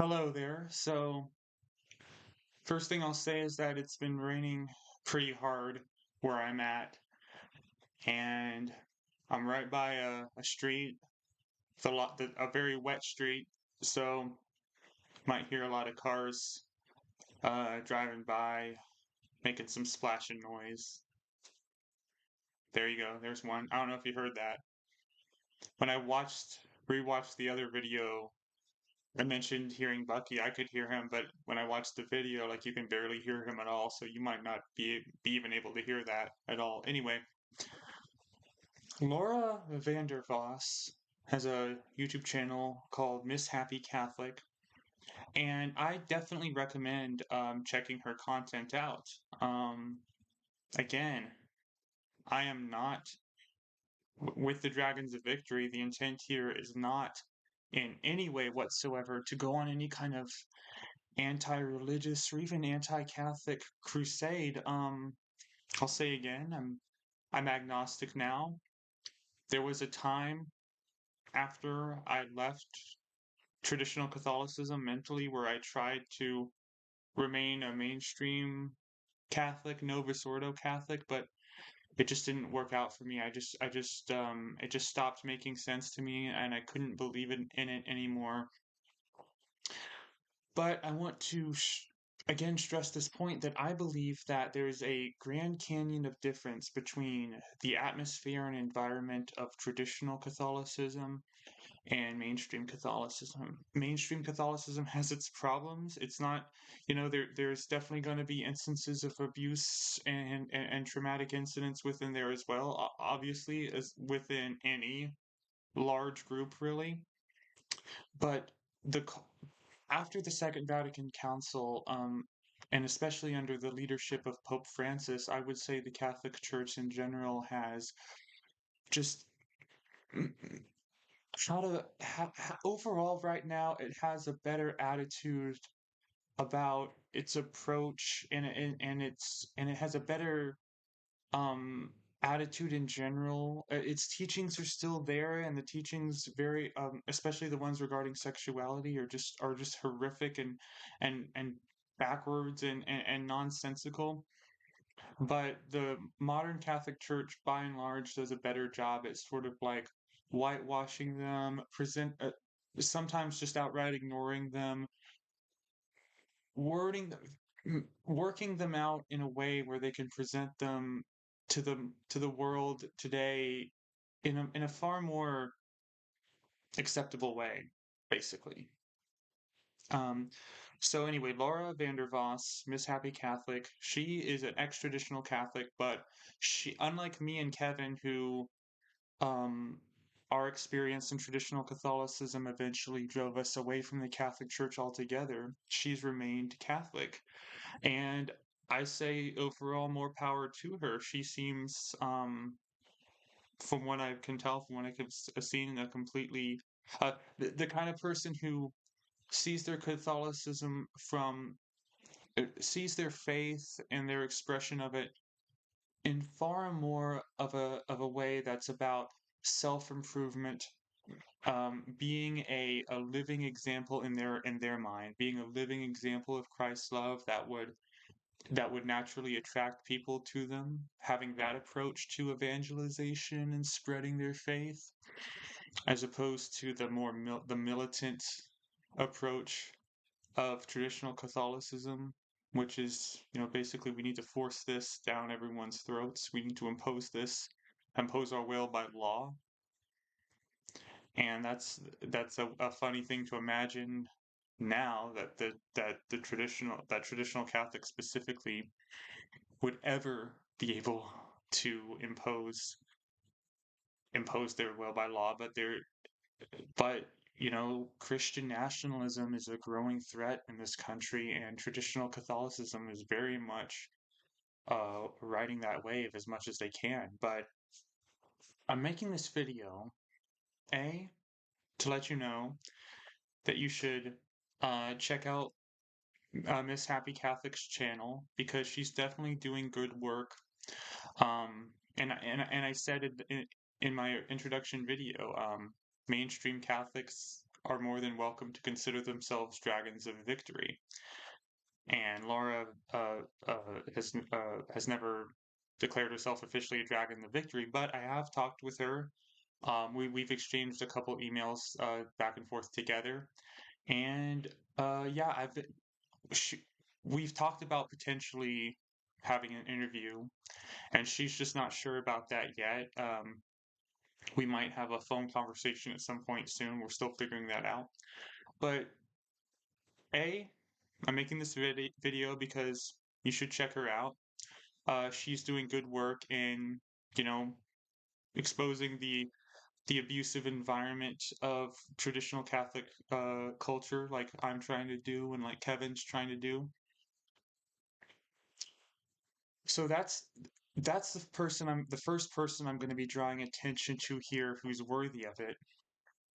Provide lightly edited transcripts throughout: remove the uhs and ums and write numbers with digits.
Hello there. First thing I'll say is that it's been raining pretty hard where I'm at, and I'm right by a street, a very wet street, so might hear a lot of cars driving by, making some splashing noise. There you go. There's one. I don't know if you heard that. When I rewatched the other video, I mentioned hearing Bucky. I could hear him, but when I watched the video, like you can barely hear him at all, so you might not be even able to hear that at all. Anyway, Laura Vander has a YouTube channel called Miss Happy Catholic, and I definitely recommend checking her content out. Again, I am not with the Dragons of Victory. The intent here is not in any way whatsoever to go on any kind of anti-religious or even anti-Catholic crusade. I'll say again, I'm agnostic now. There was a time after I left traditional Catholicism mentally where I tried to remain a mainstream Catholic, Novus Ordo Catholic, but it just didn't work out for me. It just stopped making sense to me, and I couldn't believe in it anymore. But I want to again stress this point that I believe that there's a grand canyon of difference between the atmosphere and environment of traditional Catholicism and mainstream Catholicism. Mainstream Catholicism has its problems. It's not, there's definitely going to be instances of abuse and traumatic incidents within there as well, obviously, as within any large group, really. But the after the Second Vatican Council, and especially under the leadership of Pope Francis, I would say the Catholic Church in general has just overall right now it has a better attitude about its approach and it has a better um attitude in general. Its teachings are still there, and the teachings very especially the ones regarding sexuality are just horrific and backwards and nonsensical. But the modern Catholic Church by and large does a better job at sort of like whitewashing them, sometimes just outright ignoring them, wording working them out in a way where they can present them to the world today in a far more acceptable way, basically. Um, so anyway, Laura Vander Miss Happy Catholic, she is an ex-traditional Catholic, but she, unlike me and Kevin, who um, our experience in traditional Catholicism eventually drove us away from the Catholic Church altogether, she's remained Catholic. And I say overall more power to her. She seems, from what I can tell, from what I have seen, a completely the kind of person who sees their Catholicism from sees their faith and their expression of it in far more of a way that's about self-improvement, being a living example in their mind, being a living example of Christ's love that would naturally attract people to them, having that approach to evangelization and spreading their faith, as opposed to the militant approach of traditional Catholicism, which is, basically we need to force this down everyone's throats. We need to impose our will by law. And that's a funny thing to imagine now that traditional Catholics specifically would ever be able to impose their will by law, but Christian nationalism is a growing threat in this country, and traditional Catholicism is very much riding that wave as much as they can. But I'm making this video, A, to let you know that you should check out Miss Happy Catholic's channel, because she's definitely doing good work. And I said it in my introduction video, mainstream Catholics are more than welcome to consider themselves dragons of victory. And Laura has never declared herself officially a dragon of victory, but I have talked with her. We've exchanged a couple emails back and forth together, and yeah, sh we've talked about potentially having an interview, and she's just not sure about that yet. We might have a phone conversation at some point soon. We're still figuring that out. But A, I'm making this video because you should check her out. She's doing good work in, you know, exposing the abusive environment of traditional Catholic culture, like I'm trying to do and like Kevin's trying to do. So that's the first person I'm going to be drawing attention to here who's worthy of it.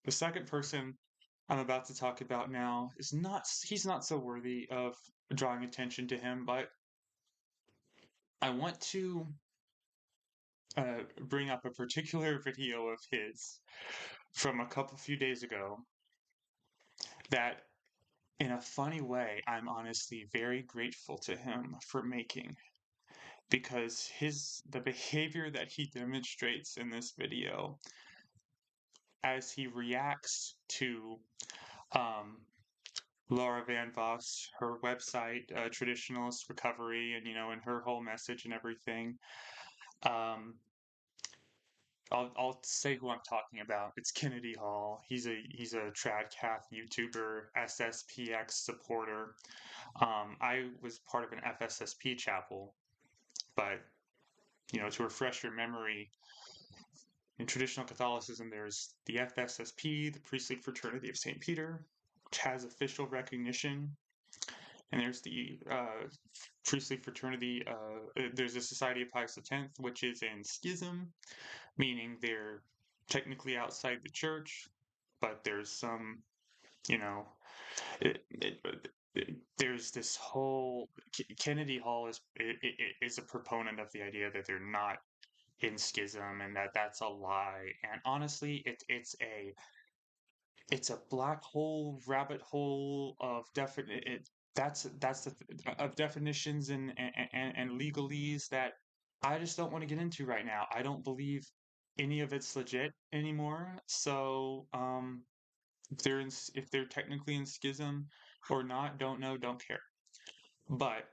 The second person I'm about to talk about now is not he's not so worthy of drawing attention to him, but I want to bring up a particular video of his from a few days ago that, in a funny way, I'm honestly very grateful to him for making, because the behavior that he demonstrates in this video as he reacts to um, Laura Van Voss, her website, Traditionalist Recovery, and and her whole message and everything. Um, I'll say who I'm talking about. It's Kennedy Hall. He's a tradcath YouTuber, SSPX supporter. I was part of an FSSP chapel, but to refresh your memory, in traditional Catholicism, there's the FSSP, the Priestly Fraternity of St. Peter, which has official recognition, and there's the Priestly Fraternity. There's the Society of Pius X, which is in schism, meaning they're technically outside the church, but there's some, you know, it, it, there's this whole Kennedy Hall is a proponent of the idea that they're not in schism and that's a lie. And honestly, it's a black hole, rabbit hole of definite. That's of definitions and legalese that I just don't want to get into right now. I don't believe any of it's legit anymore. So if they're technically in schism or not, don't know, don't care. But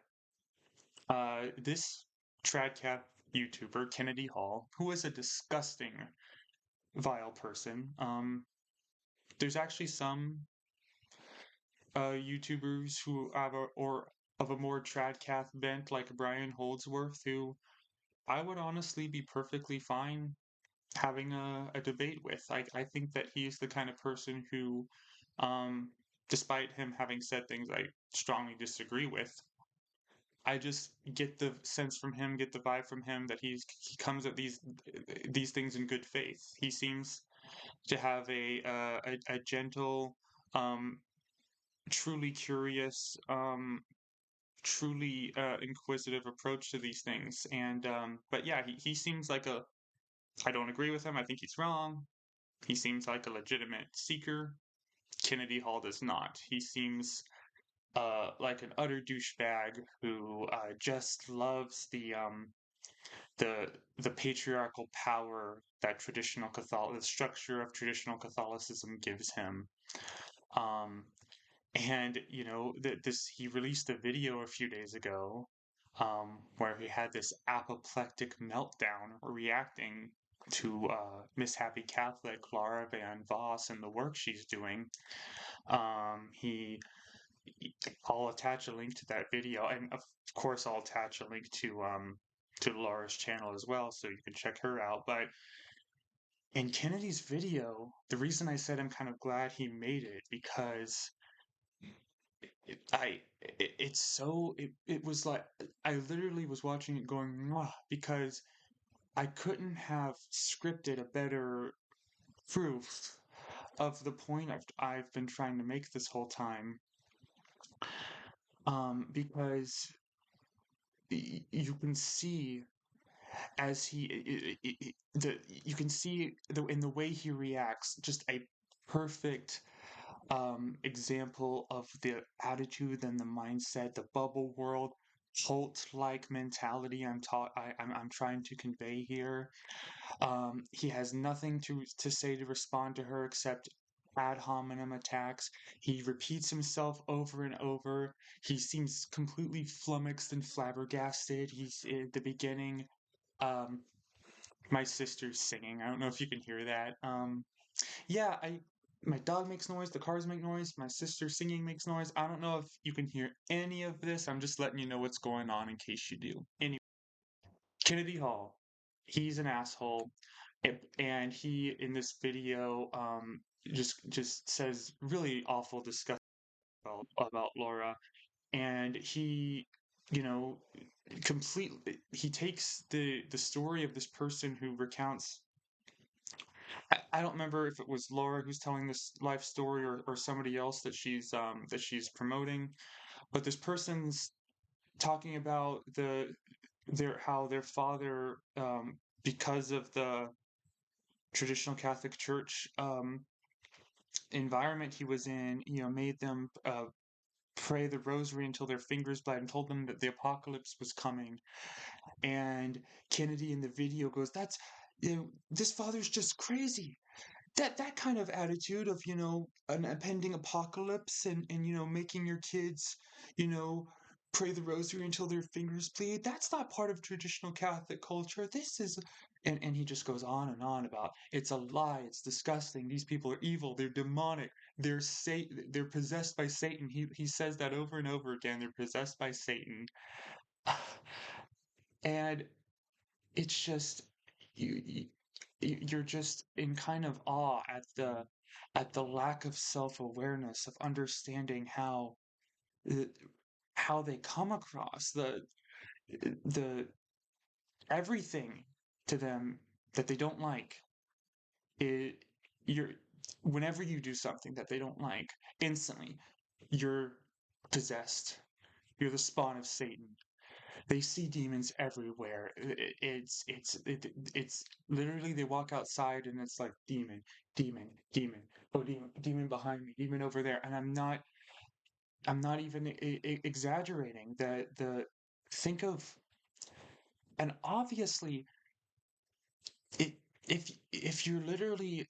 this tradcath YouTuber Kennedy Hall, who is a disgusting, vile person. There's actually some YouTubers who have or of a more tradcath bent, like Brian Holdsworth, who I would honestly be perfectly fine having a debate with. I think that he's the kind of person who, um, despite him having said things I strongly disagree with, I just get the sense from him, get the vibe from him that he comes at these things in good faith. He seems to have a gentle, um, truly curious, truly inquisitive approach to these things. And but yeah, he seems like a. I don't agree with him. I think he's wrong. He seems like a legitimate seeker. Kennedy Hall does not. He seems like an utter douchebag who just loves the the patriarchal power that the structure of traditional Catholicism gives him. Um, and this he released a video a few days ago, where he had this apoplectic meltdown reacting to Miss Happy Catholic Laura Van Voss and the work she's doing. He I'll attach a link to that video, and of course I'll attach a link to Laura's channel as well, so you can check her out. But in Kennedy's video, the reason I said I'm kind of glad he made it, because it was like I literally was watching it going, "Mwah," because I couldn't have scripted a better proof of the point I've been trying to make this whole time. Because you can see as you can see in the way he reacts, just a perfect example of the attitude and the mindset, the bubble world, cult-like mentality I'm trying to convey here. He has nothing to say to respond to her except ad hominem attacks. He repeats himself over and over. He seems completely flummoxed and flabbergasted. He's at the beginning. Um, my sister's singing. I don't know if you can hear that. Yeah, I my dog makes noise, the cars make noise, my sister singing makes noise. I don't know if you can hear any of this. I'm just letting you know what's going on in case you do. Anyway, Kennedy Hall, he's an asshole, and he in this video just says really awful, disgusting about Laura, and he, you know, completely he takes the story of this person who recounts. I don't remember if it was Laura who's telling this life story or somebody else that she's promoting, but this person's talking about their how their father because of the traditional Catholic Church environment he was in, made them pray the rosary until their fingers bled and told them that the apocalypse was coming. And Kennedy in the video goes, "That's this father's just crazy." That kind of attitude of an impending apocalypse and making your kids you know pray the rosary until their fingers bleed, that's not part of traditional Catholic culture. This is and he just goes on and on about it's a lie, it's disgusting, these people are evil, they're demonic, they're possessed by Satan. He says that over and over again, they're possessed by Satan. And it's just you, you're just in kind of awe at the lack of self-awareness of understanding uh, how they come across the everything to them that they don't like. It you're Whenever you do something that they don't like, instantly you're possessed, you're the spawn of Satan. They see demons everywhere. It's literally they walk outside and it's like demon, demon, demon. Oh, demon, demon behind me, demon over there. And I'm not even exaggerating. The think of and obviously it if you're literally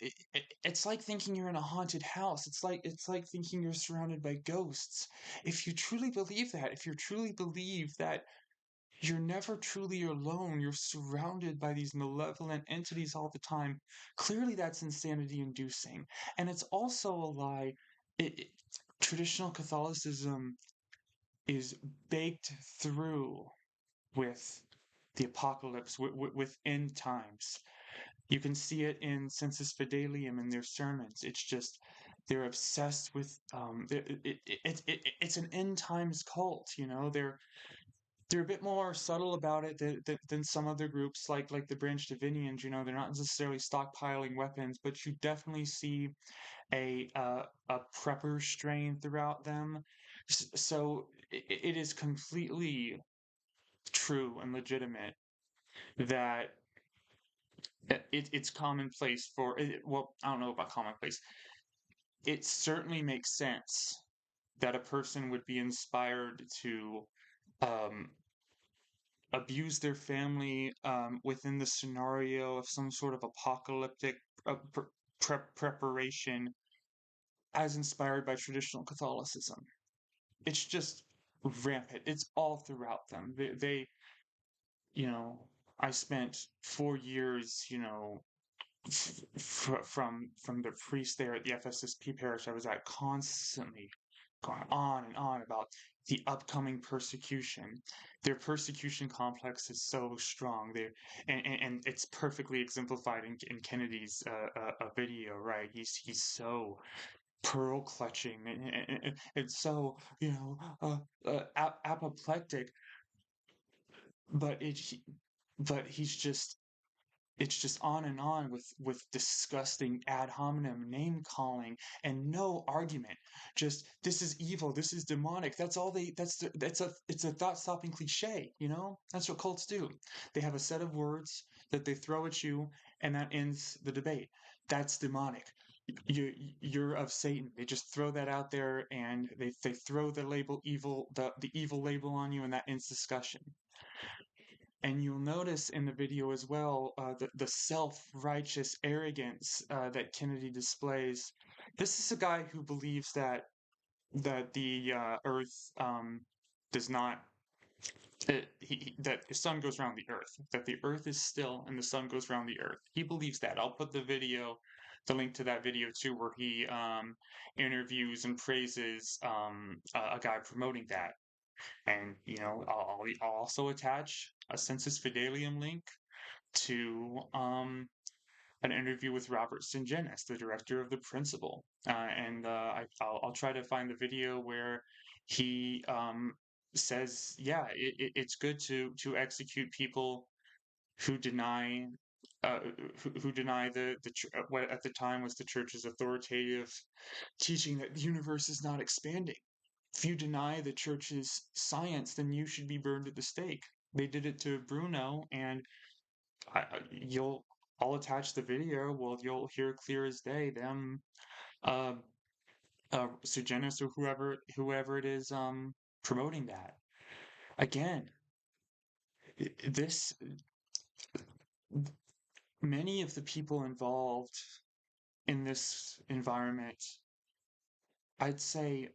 it's like thinking you're in a haunted house. It's like thinking you're surrounded by ghosts. If you truly believe that, if you truly believe that you're never truly alone. You're surrounded by these malevolent entities all the time. Clearly, that's insanity inducing. And it's also a lie. Traditional Catholicism is baked through with the apocalypse, with end times. You can see it in Sensus Fidelium in their sermons. It's just they're obsessed with it's an end times cult. They're a bit more subtle about it than some other groups like the Branch Davidians. They're not necessarily stockpiling weapons, but you definitely see a prepper strain throughout them. So it is completely true and legitimate that it's commonplace for it. Well, I don't know about commonplace. It certainly makes sense that a person would be inspired to um, abuse their family within the scenario of some sort of apocalyptic preparation as inspired by traditional Catholicism. It's just rampant. It's all throughout them. You know, I spent 4 years, from the priest there at the FSSP parish I was at, constantly going on and on about the upcoming persecution. Their persecution complex is so strong. And it's perfectly exemplified in Kennedy's video, right? He's so pearl clutching and so apoplectic, but but he's just it's just on and on with disgusting ad hominem name calling and no argument. Just this is evil, this is demonic. That's all they. It's a thought stopping cliche. That's what cults do. They have a set of words that they throw at you, and that ends the debate. That's demonic. you're of Satan. They just throw that out there, and they throw the label evil, the evil label on you, and that ends discussion. And you'll notice in the video as well, the self-righteous arrogance that Kennedy displays. This is a guy who believes that the Earth does not that the sun goes around the Earth, that the Earth is still and the sun goes around the Earth. He believes that. I'll put the link to that video too, where he interviews and praises a guy promoting that. And I'll also attach a Census Fidelium link to an interview with Robert Sungenis, the director of The Principle. And I'll try to find the video where he says, yeah, it's good to execute people who deny who deny what at the time was the church's authoritative teaching that the universe is not expanding. If you deny the church's science, then you should be burned at the stake. They did it to Bruno, and you'll I'll attach the video. Well, you'll hear clear as day them, uh, Sugenis or whoever it is, promoting that. Again, this many of the people involved in this environment, I'd say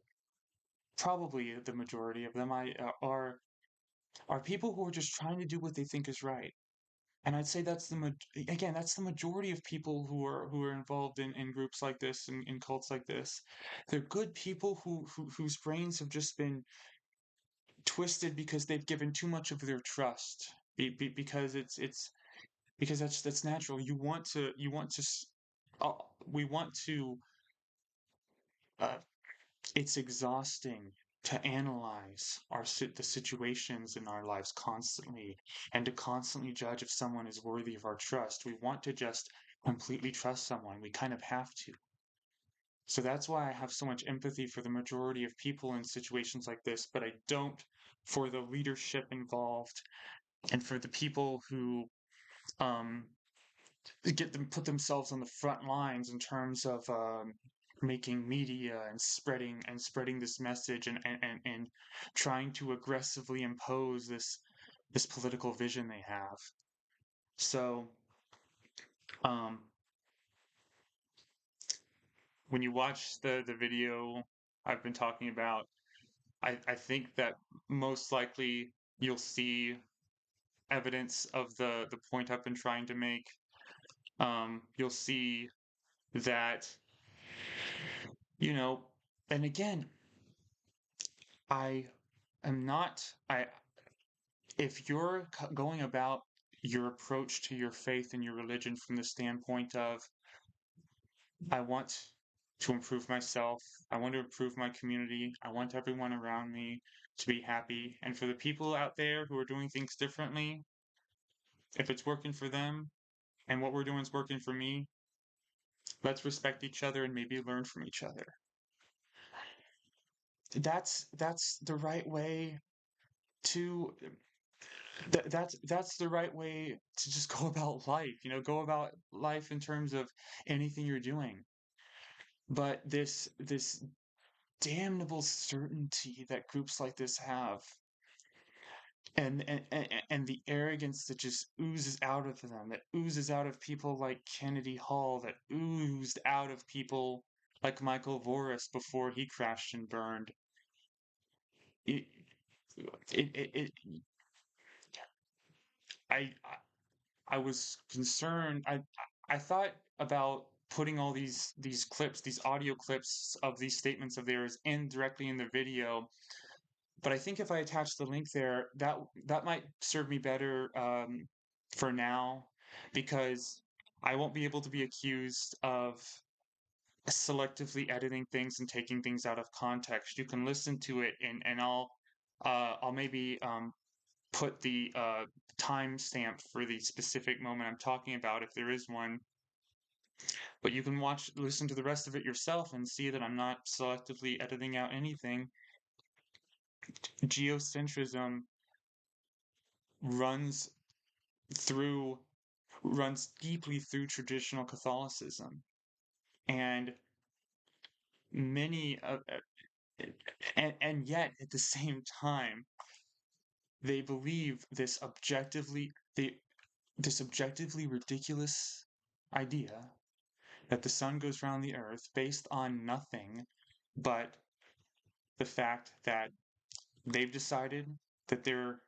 probably the majority of them, are people who are just trying to do what they think is right. And I'd say again, that's the majority of people who are involved in groups like this and in cults like this. They're good people whose brains have just been twisted because they've given too much of their trust. Because it's because that's natural. Uh, we want to. Uh, it's exhausting to analyze the situations in our lives constantly, and to constantly judge if someone is worthy of our trust. We want to just completely trust someone. We kind of have to. So that's why I have so much empathy for the majority of people in situations like this, but I don't for the leadership involved, and for the people who um, put themselves on the front lines in terms of making media and spreading this message, and trying to aggressively impose this political vision they have. So um, when you watch the video I've been talking about, I think that most likely you'll see evidence of the point I've been trying to make. You'll see that, you know, and again, I am not, I, if you're going about your approach to your faith and your religion from the standpoint of, I want to improve myself, I want to improve my community, I want everyone around me to be happy, and for the people out there who are doing things differently, if it's working for them and what we're doing is working for me, let's respect each other and maybe learn from each other. That's the right way to that's the right way to just go about life, go about life in terms of anything you're doing. But this damnable certainty that groups like this have, and the arrogance that just oozes out of them, that oozes out of people like Kennedy Hall, that oozed out of people like Michael Voris before he crashed and burned. It, it I I was concerned. I thought about putting all these clips, these audio clips of these statements of theirs in directly in the video, but I think if I attach the link there, that might serve me better for now, because I won't be able to be accused of selectively editing things and taking things out of context. You can listen to it, and I'll maybe put the timestamp for the specific moment I'm talking about, if there is one. But you can listen to the rest of it yourself and see that I'm not selectively editing out anything. Geocentrism runs through runs deeply through traditional Catholicism. And many of and yet at the same time they believe this objectively ridiculous idea that the sun goes around the earth based on nothing but the fact that they've decided that they're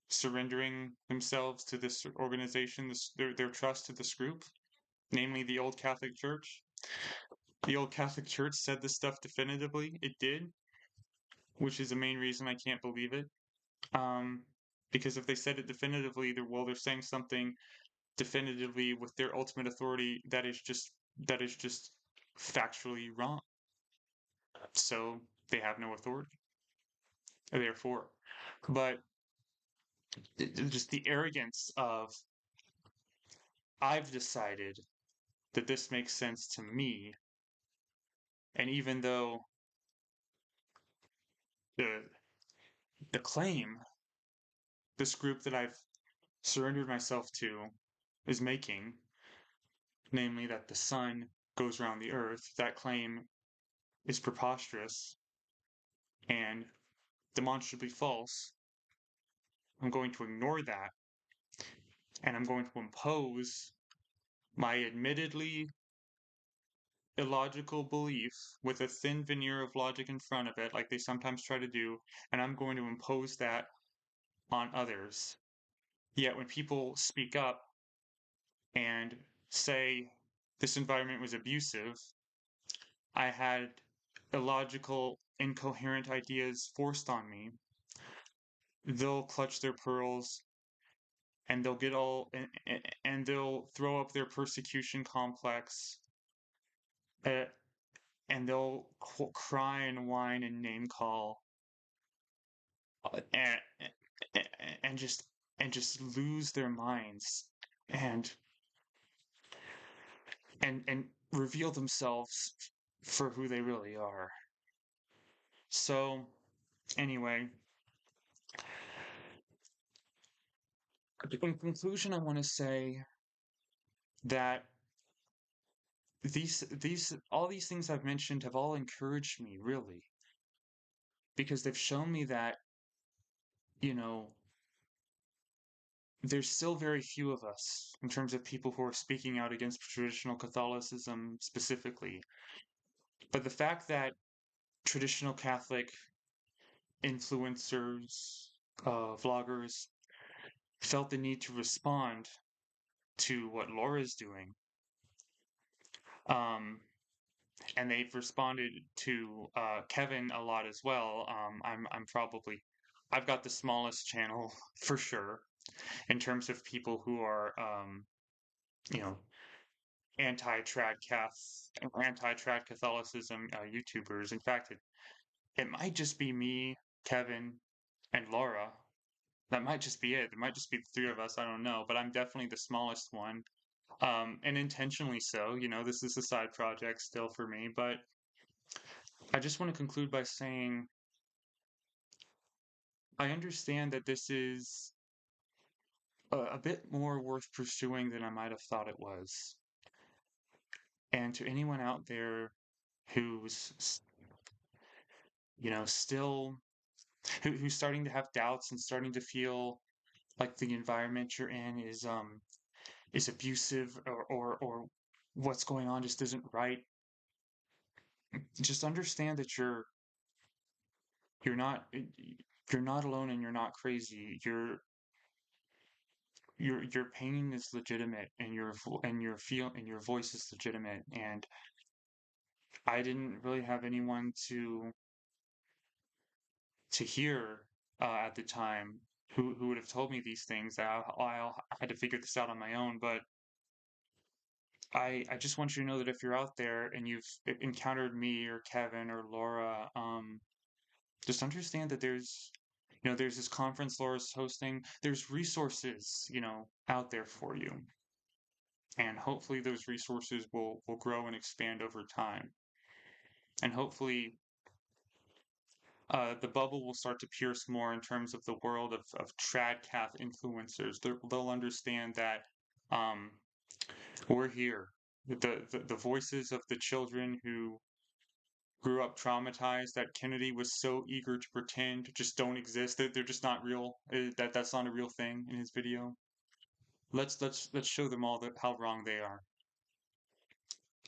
surrendering themselves to this organization, their trust to this group, namely the old Catholic Church. The old Catholic Church said this stuff definitively. It did, which is the main reason I can't believe it. Um, because if they said it definitively, they're saying something definitively with their ultimate authority that is just factually wrong. So they have no authority, therefore. But just the arrogance of I've decided that this makes sense to me, and even though the the claim this group that I've surrendered myself to is making, namely that the sun goes around the earth, that claim is preposterous and demonstrably false. I'm going to ignore that and I'm going to impose my admittedly illogical belief with a thin veneer of logic in front of it, like they sometimes try to do, and I'm going to impose that on others. Yet when people speak up and say this environment was abusive, I had illogical, incoherent ideas forced on me, they'll clutch their pearls and they'll get all and they'll throw up their persecution complex, uh, and they'll cry and whine and name call, and and just and just lose their minds and and reveal themselves for who they really are. So anyway, in conclusion, I want to say that these all these things I've mentioned have all encouraged me, really, because they've shown me that, you know, there's still very few of us in terms of people who are speaking out against traditional Catholicism specifically. But the fact that traditional Catholic influencers, vloggers, felt the need to respond to what Laura's doing, um, and they've responded to Kevin a lot as well. I've got the smallest channel for sure in terms of people who are you know anti-trad Catholicism YouTubers. In fact, it might just be me, Kevin, and Laura. That might just be it. It might just be the three of us. I don't know, but I'm definitely the smallest one, and intentionally so. This is a side project still for me, but I just want to conclude by saying I understand that this is a bit more worth pursuing than I might have thought it was. And to anyone out there who's, still who's starting to have doubts and starting to feel like the environment you're in is abusive, or what's going on just isn't right, just understand that you're not you're not alone and you're not crazy. Your pain is legitimate and your voice is legitimate, and I didn't really have anyone to hear at the time who would have told me these things. I had to figure this out on my own. But I just want you to know that if you're out there and you've encountered me or Kevin or Laura, just understand that there's this conference Laura's hosting. There's resources, out there for you, and hopefully those resources will grow and expand over time, and hopefully the bubble will start to pierce more in terms of the world of tradcath influencers. They'll understand that, um, we're here. the voices of the children who grew up traumatized that Kennedy was so eager to pretend just don't exist. They're just not real. That's not a real thing in his video. Let's show them all that how wrong they are.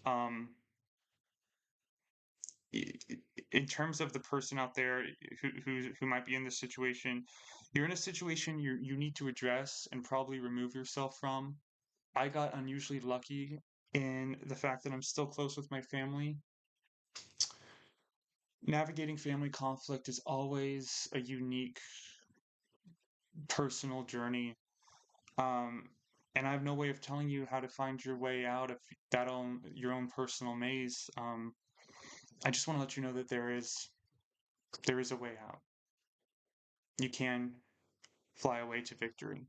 Um, in terms of the person out there who might be in this situation, you're in a situation you need to address and probably remove yourself from. I got unusually lucky in the fact that I'm still close with my family. Navigating family conflict is always a unique personal journey. Um, and I have no way of telling you how to find your way out of your own personal maze. I just want to let you know that there is a way out. You can fly away to victory.